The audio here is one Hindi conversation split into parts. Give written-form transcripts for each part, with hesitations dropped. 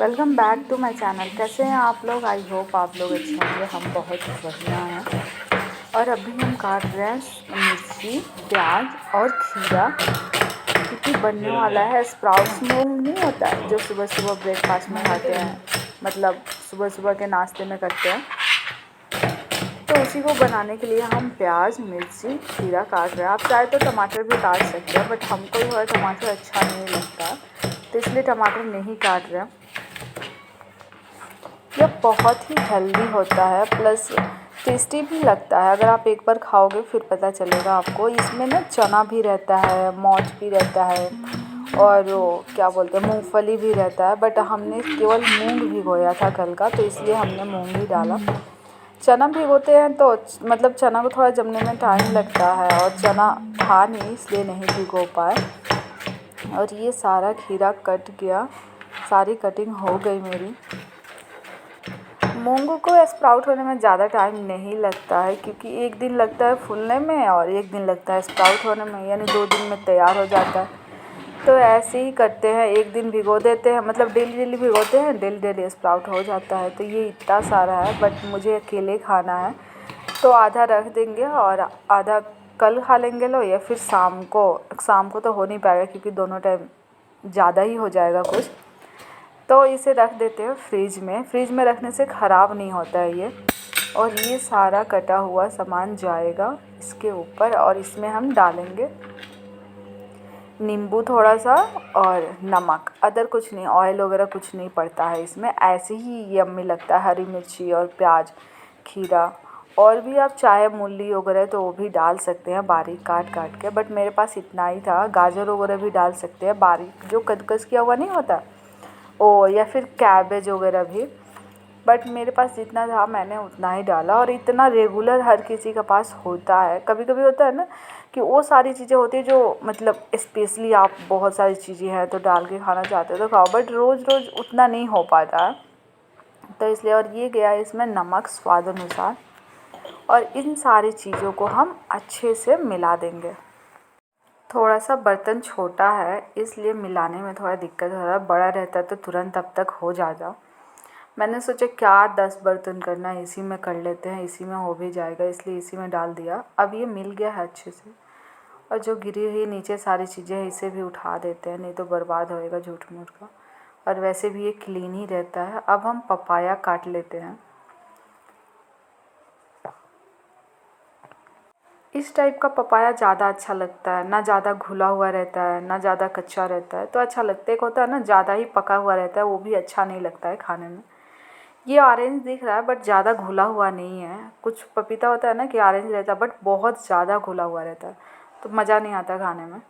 Welcome back to my channel. कैसे हैं आप लोग? आई होप आप लोग अच्छे होंगे। हम बहुत बढ़िया हैं। और अभी हम काट रहे हैं मिर्ची, प्याज और खीरा, क्योंकि बनने वाला है स्प्राउट्स। मूंग नहीं होता है जो सुबह सुबह ब्रेकफास्ट में खाते हैं, मतलब सुबह सुबह के नाश्ते में करते हैं, तो उसी को बनाने के लिए हम प्याज, मिर्ची, खीरा काट रहे हैं। आप चाहे तो टमाटर भी काट सकते हैं, बट हमको थोड़ा टमाटर अच्छा नहीं लगता, तो इसलिए टमाटर नहीं काट रहे हैं। यह बहुत ही हेल्दी होता है, प्लस टेस्टी भी लगता है। अगर आप एक बार खाओगे फिर पता चलेगा आपको। इसमें ना चना भी रहता है, मोठ भी रहता है, और वो क्या बोलते हैं, मूंगफली भी रहता है। बट हमने केवल मूंग भिगोया था कल का, तो इसलिए हमने मूंग ही डाला। चना भिगोते हैं तो मतलब चना को थोड़ा जमने में टाइम लगता है, और चना था नहीं इसलिए नहीं भिगो पाए। और ये सारा खीरा कट गया, सारी कटिंग हो गई मेरी। मूंग को स्प्राउट होने में ज़्यादा टाइम नहीं लगता है, क्योंकि एक दिन लगता है फूलने में और एक दिन लगता है स्प्राउट होने में, यानी 2 दिन में तैयार हो जाता है। तो ऐसे ही करते हैं, एक दिन भिगो देते हैं, मतलब डेली डेली भिगोते हैं, डेली डेली स्प्राउट हो जाता है। तो ये इतना सारा है, बट मुझे अकेले खाना है, तो आधा रख देंगे और आधा कल खा लेंगे लो, या फिर शाम को तो हो नहीं पाएगा, क्योंकि दोनों टाइम ज़्यादा ही हो जाएगा कुछ। तो इसे रख देते हैं फ्रिज में। फ्रिज में रखने से ख़राब नहीं होता है ये। और ये सारा कटा हुआ सामान जाएगा इसके ऊपर, और इसमें हम डालेंगे नींबू थोड़ा सा और नमक। अदर कुछ नहीं, ऑयल वगैरह कुछ नहीं पड़ता है इसमें। ऐसे ही यम्मी लगता है। हरी मिर्ची और प्याज, खीरा, और भी आप चाहे मूली वगैरह तो वो भी डाल सकते हैं बारीक काट काट के, बट मेरे पास इतना ही था। गाजर वगैरह भी डाल सकते हैं बारीक, जो कद्दूकस किया हुआ नहीं होता ओ, या फिर कैबेज वगैरह भी, बट मेरे पास जितना था मैंने उतना ही डाला। और इतना रेगुलर हर किसी के पास होता है। कभी कभी होता है ना कि वो सारी चीज़ें होती है जो मतलब स्पेशली आप बहुत सारी चीज़ें हैं तो डाल के खाना चाहते हो तो खाओ, बट रोज़ रोज़ उतना नहीं हो पाता है, तो इसलिए। और ये गया इसमें नमक स्वाद अनुसार, और इन सारी चीज़ों को हम अच्छे से मिला देंगे। थोड़ा सा बर्तन छोटा है इसलिए मिलाने में थोड़ा दिक्कत हो रहा है। बड़ा रहता तो तुरंत अब तक हो जाता। मैंने सोचा क्या 10 बर्तन करना है, इसी में कर लेते हैं, इसी में हो भी जाएगा, इसलिए इसी में डाल दिया। अब ये मिल गया है अच्छे से। और जो गिरी हुई नीचे सारी चीज़ें हैं इसे भी उठा देते हैं, नहीं तो बर्बाद होएगा झूठ मूठ का। और वैसे भी ये क्लीन ही रहता है। अब हम पपाया काट लेते हैं। इस टाइप का पपाया ज़्यादा अच्छा लगता है, ना ज़्यादा घुला हुआ रहता है ना ज़्यादा कच्चा रहता है, तो अच्छा लगता है। एक होता है ना ज़्यादा ही पका हुआ रहता है, वो भी अच्छा नहीं लगता है खाने में। ये ऑरेंज दिख रहा है बट ज़्यादा घुला हुआ नहीं है। कुछ पपीता होता है ना कि ऑरेंज रहता है बट बहुत ज़्यादा घुला हुआ रहता है, तो मज़ा नहीं आता खाने में।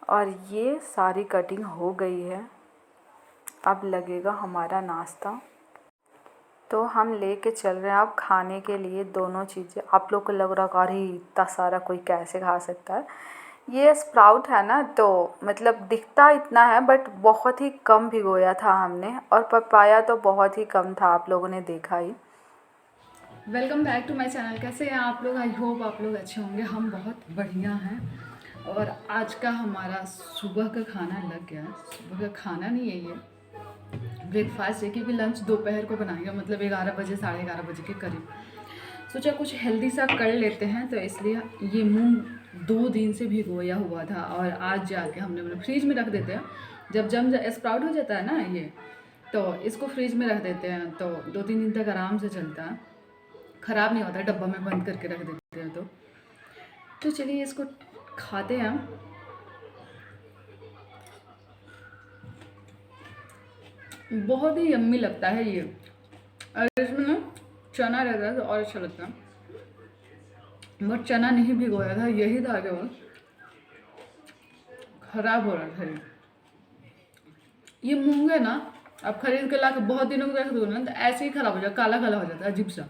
और ये सारी कटिंग हो गई है। अब लगेगा हमारा नाश्ता, तो हम लेके चल रहे हैं अब खाने के लिए दोनों चीज़ें। आप लोग को लग रहा है अरे इतना सारा कोई कैसे खा सकता है। ये स्प्राउट है ना, तो मतलब दिखता इतना है बट बहुत ही कम भिगोया था हमने, और पपाया तो बहुत ही कम था, आप लोगों ने देखा ही। Welcome back to my channel. कैसे हैं आप लोग? आई होप आप लोग अच्छे होंगे। हम बहुत बढ़िया हैं। और आज का हमारा सुबह का खाना लग गया है। सुबह का खाना नहीं है, ये ब्रेकफास्ट है, क्योंकि लंच दोपहर को बनाएंगे, मतलब 11 बजे 11:30 बजे के करीब। सोचा कुछ हेल्दी सा कर लेते हैं, तो इसलिए ये मूंग 2 दिन से भिगोया हुआ था, और आज जाके हमने मतलब फ्रिज में रख देते हैं। जब जम स्प्राउट हो जाता है ना ये, तो इसको फ्रिज में रख देते हैं, तो 2-3 दिन तक आराम से चलता है, ख़राब नहीं होता। डब्बा में बंद करके रख देते हैं तो चलिए इसको खाते हैं हम। बहुत ही यम्मी लगता है ये, और इसमें ना चना रहता है तो और अच्छा लगता है। बट चना नहीं भिगोया था, यही था कि वो ख़राब हो रहा था। ये मूंग है ना, आप खरीद के ला के बहुत दिनों तक रख दो ना, तो ऐसे ही ख़राब हो जाता, काला काला हो जाता है, अजीब सा।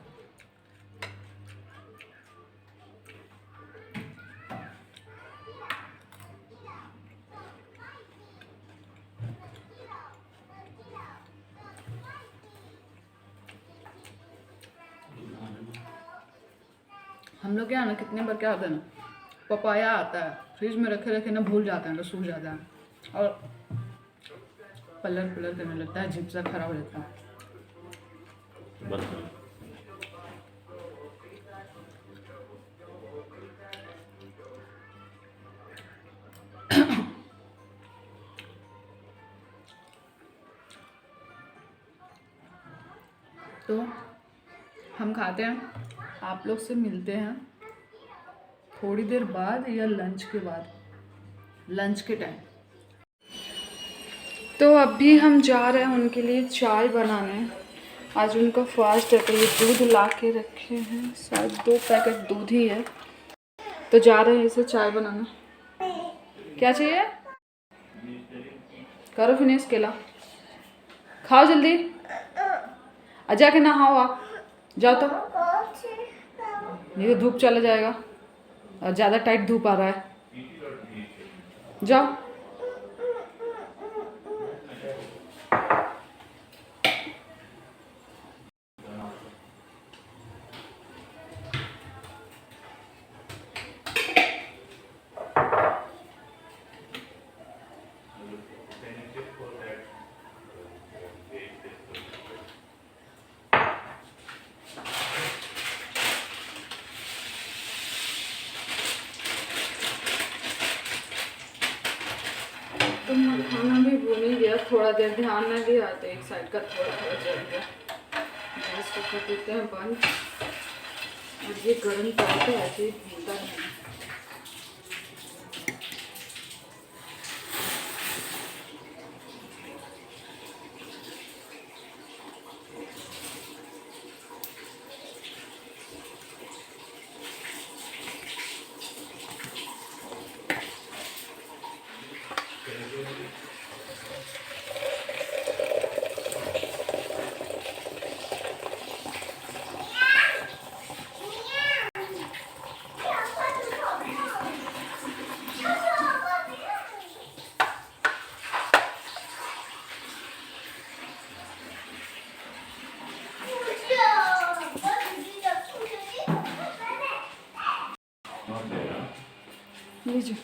हम लोग क्या है ना, कितने बार क्या होता है ना, पपाया आता है फ्रिज में रखे रखे ना, भूल जाते हैं तो सूख जाता है। और कलर करने लगता है, अजीब सा खराब हो जाता है। तो हम खाते हैं, आप लोग से मिलते हैं थोड़ी देर बाद या लंच के बाद, लंच के टाइम। तो अभी हम जा रहे हैं उनके लिए चाय बनाने। आज उनका फास्ट है तो ये दूध ला के रखे हैं, शायद 2 पैकेट दूध ही है, तो जा रहे हैं इसे चाय बनाना। क्या चाहिए? करो फिनिश केला, खाओ जल्दी, जाके नहाओ आप, जाओ तो, नहीं तो धूप चला जाएगा और ज़्यादा टाइट धूप आ रहा है, जाओ। तो खाना भी भून ही गया, थोड़ा देर ध्यान में दिया तो एक साइड का थोड़ा थोड़ा जल गया। गैस को कर देते हैं बंद, और ये गर्म तवा पे ऐसे ही भूनता है। लीजिए।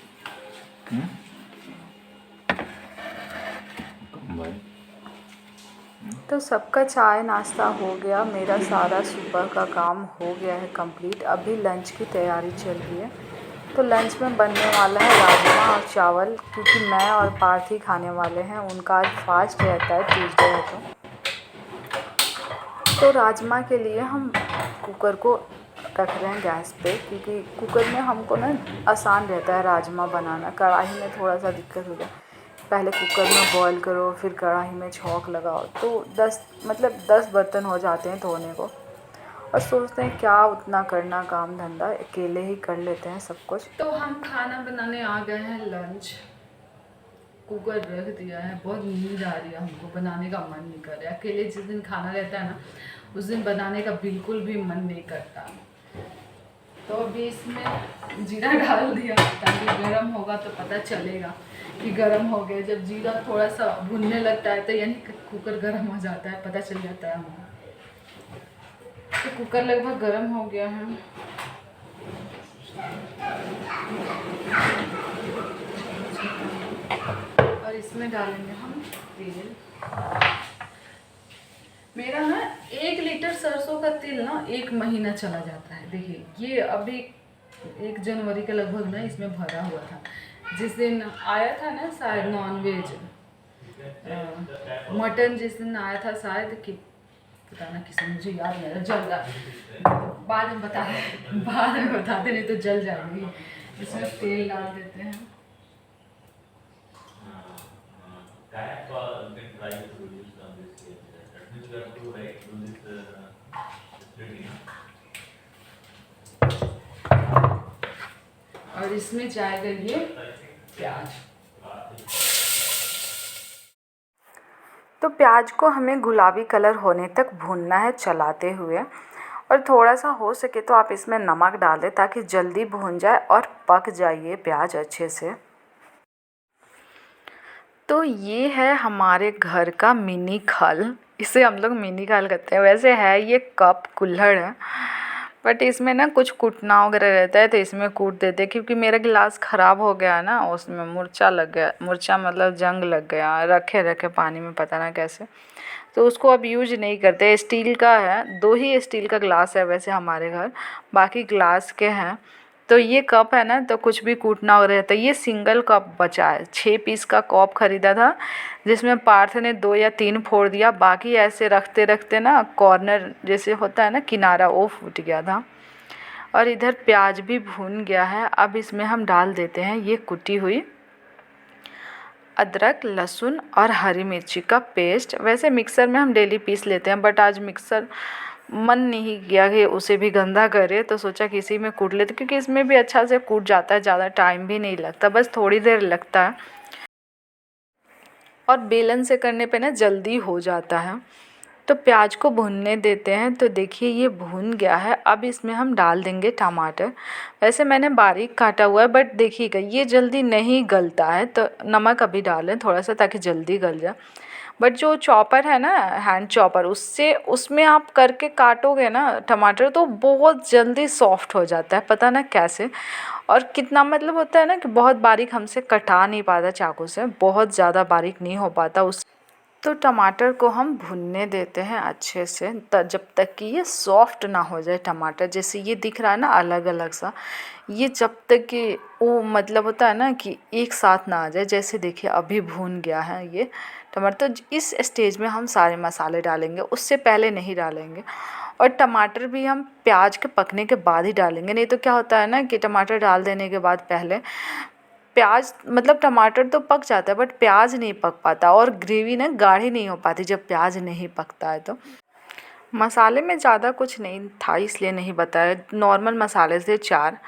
तो सबका चाय नाश्ता हो गया, मेरा सारा सुबह का काम हो गया है कंप्लीट। अभी लंच की तैयारी चल रही है। तो लंच में बनने वाला है राजमा और चावल, क्योंकि मैं और पार्थ ही खाने वाले हैं। उनका आज फास्ट रहता है, ट्यूसडे है। तो राजमा के लिए हम कुकर को रख रहे हैं गैस पे, क्योंकि कुकर में हमको ना आसान रहता है राजमा बनाना। कढ़ाई में थोड़ा सा दिक्कत हो जाए, पहले कुकर में बॉईल करो, फिर कढ़ाई में छौंक लगाओ, तो 10 बर्तन हो जाते हैं धोने को। और सोचते हैं क्या उतना करना काम धंधा, अकेले ही कर लेते हैं सब कुछ। तो हम खाना बनाने आ गए हैं, लंच कुकर रख दिया है। बहुत नींद आ रही है हमको, बनाने का मन नहीं कर रहा है। अकेले जिस दिन खाना रहता है ना, उस दिन बनाने का बिल्कुल भी मन नहीं करता। तो अभी इसमें जीरा डाल दिया ताकि गर्म होगा तो पता चलेगा कि गर्म हो गया। जब जीरा थोड़ा सा भुनने लगता है तो यानी कुकर गर्म हो जाता है, पता चल जाता है हमें। तो कुकर लगभग गर्म हो गया है। और इसमें डालेंगे हम तेल। मेरा ना 1 लीटर सरसों का तेल ना 1 महीना चला जाता है। देखिए ये अभी 1 जनवरी के लगभग ना इसमें भरा हुआ था। जिस दिन आया था ना शायद नॉनवेज मटन, जिस दिन आया था शायद, कि पता ना किसी, मुझे याद नहीं, जल रहा, बाद में बताते नहीं तो जल जाएगी। इसमें तेल डाल देते हैं। और इसमें जाएगा ये प्याज। तो प्याज को हमें गुलाबी कलर होने तक भूनना है चलाते हुए। और थोड़ा सा हो सके तो आप इसमें नमक डाल दें ताकि जल्दी भून जाए और पक जाए ये प्याज अच्छे से। तो ये है हमारे घर का मिनी खल, इसे हम लोग मिनी खल कहते हैं। वैसे है ये कप कुल्हड़ है, बट इसमें ना कुछ कूटना वगैरह रहता है तो इसमें कूट देते हैं, क्योंकि मेरा गिलास ख़राब हो गया है ना, उसमें मुर्चा लग गया, मुर्चा मतलब जंग लग गया, रखे रखे पानी में पता ना कैसे, तो उसको अब यूज नहीं करते। स्टील का है, 2 ही स्टील का ग्लास है वैसे हमारे घर, बाकी ग्लास के हैं। तो ये कप है ना, तो कुछ भी कूटना हो रहता है। ये सिंगल कप बचा है, 6 पीस का कप खरीदा था, जिसमें पार्थ ने 2 या 3 फोड़ दिया, बाकी ऐसे रखते रखते ना कॉर्नर जैसे होता है ना किनारा, वो फूट गया था। और इधर प्याज भी भून गया है। अब इसमें हम डाल देते हैं ये कुटी हुई अदरक, लहसुन और हरी मिर्ची का पेस्ट। वैसे मिक्सर में हम डेली पीस लेते हैं, बट आज मिक्सर मन नहीं किया कि उसे भी गंदा करे, तो सोचा कि इसी में कूट लेते, क्योंकि इसमें भी अच्छा से कूट जाता है, ज़्यादा टाइम भी नहीं लगता, बस थोड़ी देर लगता है और बेलन से करने पे ना जल्दी हो जाता है। तो प्याज को भूनने देते हैं। तो देखिए ये भून गया है। अब इसमें हम डाल देंगे टमाटर। वैसे मैंने बारीक काटा हुआ है, बट देखिएगा ये जल्दी नहीं गलता है, तो नमक अभी डालें थोड़ा सा ताकि जल्दी गल जाए। बट जो चॉपर है ना, हैंड चॉपर, उससे उसमें आप करके काटोगे ना टमाटर, तो बहुत जल्दी सॉफ्ट हो जाता है, पता ना कैसे। और कितना मतलब होता है ना कि बहुत बारीक हमसे कटा नहीं पाता चाकू से, बहुत ज़्यादा बारीक नहीं हो पाता उस। तो टमाटर को हम भुनने देते हैं अच्छे से, जब तक कि ये सॉफ्ट ना हो जाए टमाटर। जैसे ये दिख रहा है ना अलग अलग सा, ये जब तक कि वो मतलब होता है ना कि एक साथ ना आ जाए। जैसे देखिए अभी भून गया है ये टमाटर। तो इस स्टेज में हम सारे मसाले डालेंगे, उससे पहले नहीं डालेंगे। और टमाटर भी हम प्याज के पकने के बाद ही डालेंगे, नहीं तो क्या होता है ना कि टमाटर डाल देने के बाद पहले प्याज मतलब टमाटर तो पक जाता है, बट प्याज नहीं पक पाता और ग्रेवी ना गाढ़ी नहीं हो पाती जब प्याज नहीं पकता है। तो मसाले में ज़्यादा कुछ नहीं था इसलिए नहीं बताया। नॉर्मल मसाले थे 4।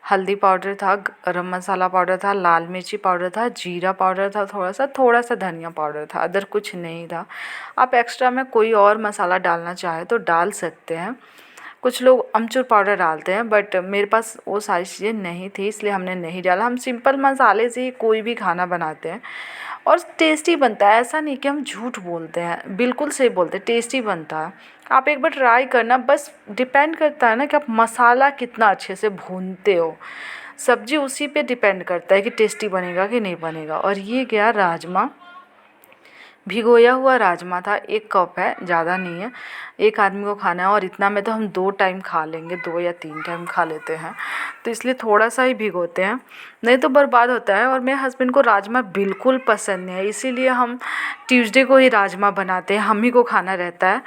हल्दी पाउडर था, गरम मसाला पाउडर था, लाल मिर्ची पाउडर था, जीरा पाउडर था, थोड़ा सा धनिया पाउडर था, अदर कुछ नहीं था। आप एक्स्ट्रा में कोई और मसाला डालना चाहे तो डाल सकते हैं। कुछ लोग अमचूर पाउडर डालते हैं, बट मेरे पास वो सारी चीज़ें नहीं थी इसलिए हमने नहीं डाला। हम सिंपल मसाले से ही कोई भी खाना बनाते हैं और टेस्टी बनता है। ऐसा नहीं कि हम झूठ बोलते हैं, बिल्कुल सही बोलते हैं, टेस्टी बनता है। आप एक बार ट्राई करना। बस डिपेंड करता है ना कि आप मसाला कितना अच्छे से भूनते हो, सब्जी उसी पे डिपेंड करता है कि टेस्टी बनेगा कि नहीं बनेगा। और ये गया राजमा, भिगोया हुआ राजमा था, 1 कप है, ज़्यादा नहीं है, 1 आदमी को खाना है। और इतना में तो हम 2 टाइम खा लेंगे, 2 या 3 टाइम खा लेते हैं, तो इसलिए थोड़ा सा ही भिगोते हैं, नहीं तो बर्बाद होता है। और मेरे हस्बैंड को राजमा बिल्कुल पसंद नहीं है, इसीलिए हम ट्यूसडे को ही राजमा बनाते हैं, हम ही को खाना रहता है।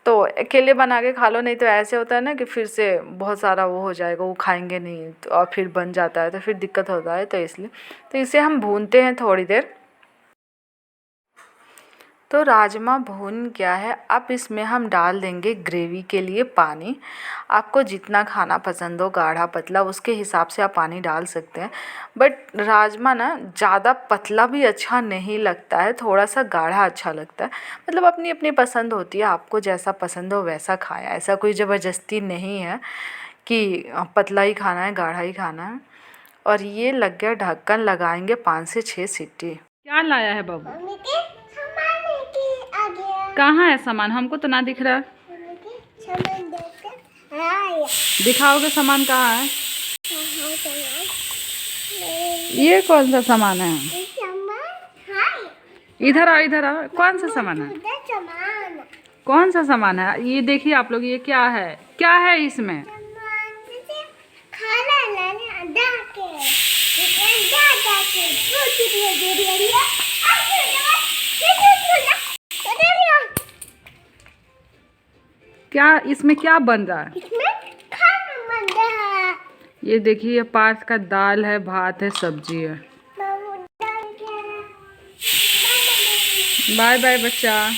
तो अकेले बना के खा लो, नहीं तो ऐसे होता है ना कि फिर से बहुत सारा वो हो जाएगा, वो खाएंगे नहीं तो, और फिर बन जाता है तो फिर दिक्कत होता है। तो इसलिए तो इसे हम भूनते हैं थोड़ी देर। तो राजमा भून गया है। अब इसमें हम डाल देंगे ग्रेवी के लिए पानी। आपको जितना खाना पसंद हो, गाढ़ा पतला, उसके हिसाब से आप पानी डाल सकते हैं। बट राजमा ना ज़्यादा पतला भी अच्छा नहीं लगता है, थोड़ा सा गाढ़ा अच्छा लगता है। मतलब अपनी अपनी पसंद होती है, आपको जैसा पसंद हो वैसा खाएं, ऐसा कोई ज़बरदस्ती नहीं है कि पतला ही खाना है गाढ़ा ही खाना है। और ये लग गया ढक्कन, लगाएंगे 5 से 6 सीटी। क्या लाया है बाबू? कहाँ है सामान? हमको तो ना दिख रहा। दिखाओगे सामान कहाँ है? ये कौन सा सामान है? इधर आओ, इधर आओ। कौन सा सामान है? कौन सा सामान है? ये देखिए आप लोग, ये क्या है? क्या है इसमें? क्या इसमें क्या बन रहा है? ये देखिए पार्थ का दाल है, भात है, सब्जी है। बाय बाय बच्चा।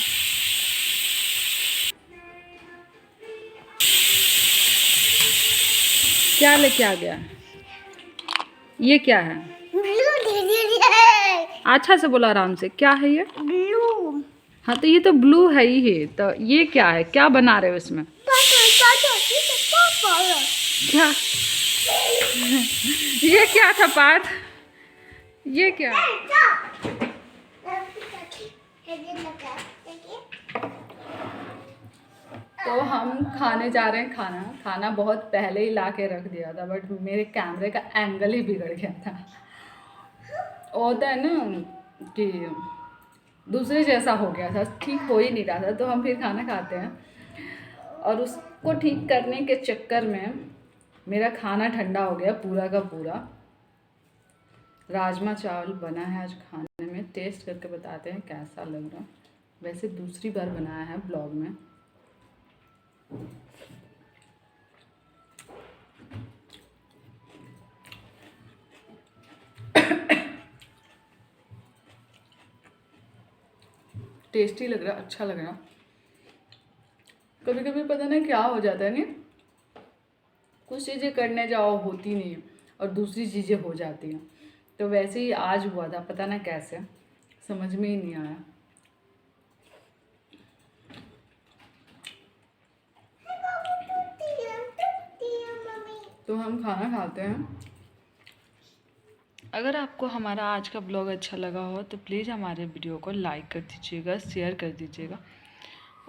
क्या लेके आ गया? ये क्या है? अच्छा से बोला, आराम से। क्या है ये? ब्लू। हाँ तो ये तो ब्लू है ही है। तो ये क्या है? क्या बना रहे हो इसमें? क्या? ये क्या था पार्थ? ये क्या? तो हम खाने जा रहे हैं खाना बहुत पहले ही ला के रख दिया था, बट मेरे कैमरे का एंगल ही बिगड़ गया था। होता है ना कि दूसरे जैसा हो गया था, ठीक हो ही नहीं रहा था। तो हम फिर खाना खाते हैं, और उसको ठीक करने के चक्कर में मेरा खाना ठंडा हो गया पूरा का पूरा। राजमा चावल बना है आज खाने में, टेस्ट करके बताते हैं कैसा लग रहा। वैसे दूसरी बार बनाया है ब्लॉग में। टेस्टी लग रहा, अच्छा लग रहा। कभी कभी पता नहीं क्या हो जाता है, नहीं कुछ चीज़ें करने जाओ होती नहीं है और दूसरी चीज़ें हो जाती हैं। तो वैसे ही आज हुआ था, पता ना कैसे, समझ में ही नहीं आया। तो हम खाना खाते हैं। अगर आपको हमारा आज का ब्लॉग अच्छा लगा हो तो प्लीज़ हमारे वीडियो को लाइक कर दीजिएगा, शेयर कर दीजिएगा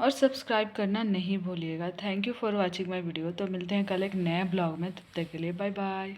और सब्सक्राइब करना नहीं भूलिएगा। Thank you for watching my video. तो मिलते हैं कल एक नए ब्लॉग में, तब तक के लिए बाय बाय।